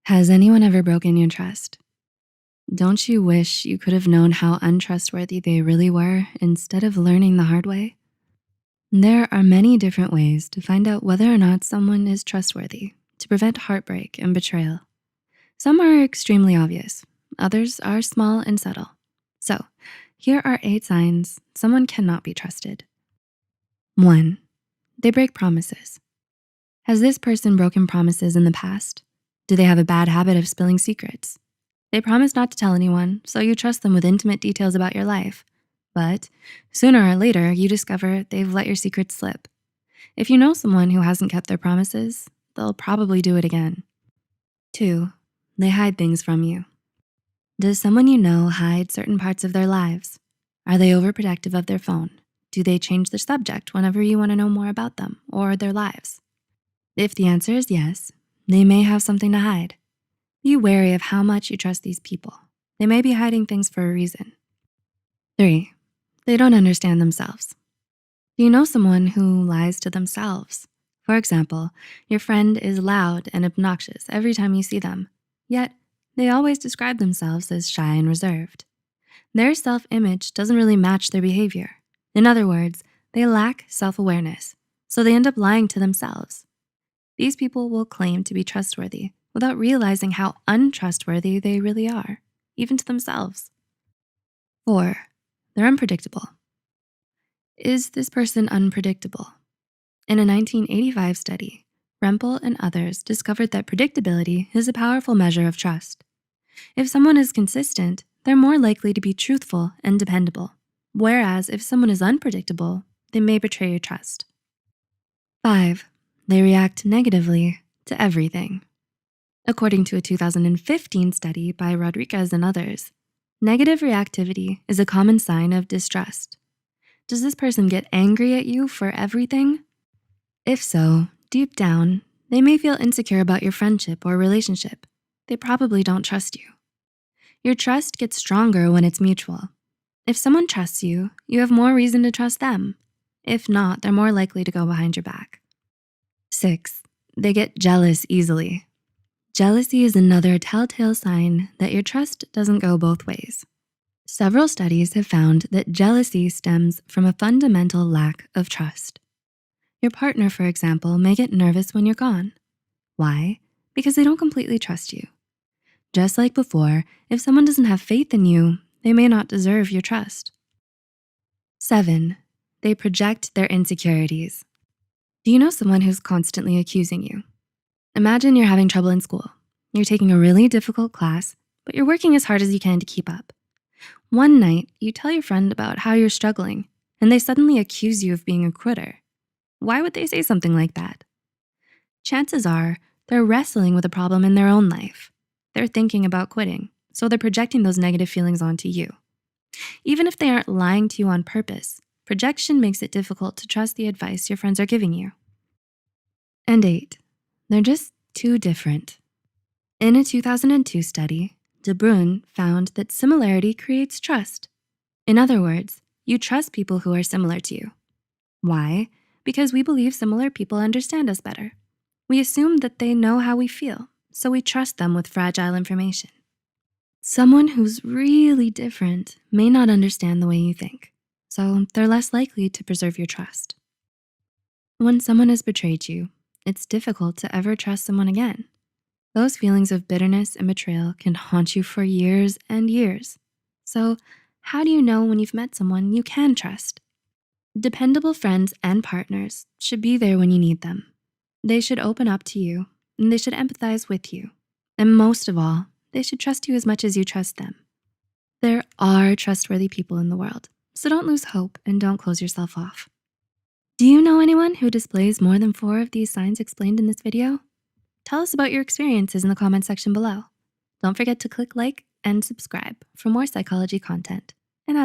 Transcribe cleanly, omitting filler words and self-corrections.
Has anyone ever broken your trust? Don't you wish you could have known how untrustworthy they really were instead of learning the hard way? There are many different ways to find out whether or not someone is trustworthy to prevent heartbreak and betrayal. Some are extremely obvious, others are small and subtle. So, here are 8 signs someone cannot be trusted. 1. They break promises. Has this person broken promises in the past? Do they have a bad habit of spilling secrets? They promise not to tell anyone, so you trust them with intimate details about your life. But sooner or later, you discover they've let your secrets slip. If you know someone who hasn't kept their promises, they'll probably do it again. 2. They hide things from you. Does someone you know hide certain parts of their lives? Are they overprotective of their phone? Do they change the subject whenever you wanna know more about them or their lives? If the answer is yes, they may have something to hide. Be wary of how much you trust these people. They may be hiding things for a reason. 3. They don't understand themselves. Do you know someone who lies to themselves? For example, your friend is loud and obnoxious every time you see them, yet they always describe themselves as shy and reserved. Their self-image doesn't really match their behavior. In other words, they lack self-awareness, so they end up lying to themselves. These people will claim to be trustworthy without realizing how untrustworthy they really are, even to themselves. 4. They're unpredictable. Is this person unpredictable? In a 1985 study, Rempel and others discovered that predictability is a powerful measure of trust. If someone is consistent, they're more likely to be truthful and dependable. Whereas if someone is unpredictable, they may betray your trust. 5. They react negatively to everything. According to a 2015 study by Rodriguez and others, negative reactivity is a common sign of distrust. Does this person get angry at you for everything? If so, deep down, they may feel insecure about your friendship or relationship. They probably don't trust you. Your trust gets stronger when it's mutual. If someone trusts you, you have more reason to trust them. If not, they're more likely to go behind your back. 6. They get jealous easily. Jealousy is another telltale sign that your trust doesn't go both ways. Several studies have found that jealousy stems from a fundamental lack of trust. Your partner, for example, may get nervous when you're gone. Why? Because they don't completely trust you. Just like before, if someone doesn't have faith in you, they may not deserve your trust. 7. They project their insecurities. Do you know someone who's constantly accusing you? Imagine you're having trouble in school. You're taking a really difficult class, but you're working as hard as you can to keep up. One night, you tell your friend about how you're struggling, and they suddenly accuse you of being a quitter. Why would they say something like that? Chances are they're wrestling with a problem in their own life. They're thinking about quitting, so they're projecting those negative feelings onto you. Even if they aren't lying to you on purpose, projection makes it difficult to trust the advice your friends are giving you. And 8, they're just too different. In a 2002 study, De Bruyn found that similarity creates trust. In other words, you trust people who are similar to you. Why? Because we believe similar people understand us better. We assume that they know how we feel, so we trust them with fragile information. Someone who's really different may not understand the way you think, so they're less likely to preserve your trust. When someone has betrayed you, it's difficult to ever trust someone again. Those feelings of bitterness and betrayal can haunt you for years and years. So how do you know when you've met someone you can trust? Dependable friends and partners should be there when you need them. They should open up to you, and they should empathize with you. And most of all, they should trust you as much as you trust them. There are trustworthy people in the world, so don't lose hope and don't close yourself off. Do you know anyone who displays more than 4 of these signs explained in this video? Tell us about your experiences in the comment section below. Don't forget to click like and subscribe for more psychology content. And as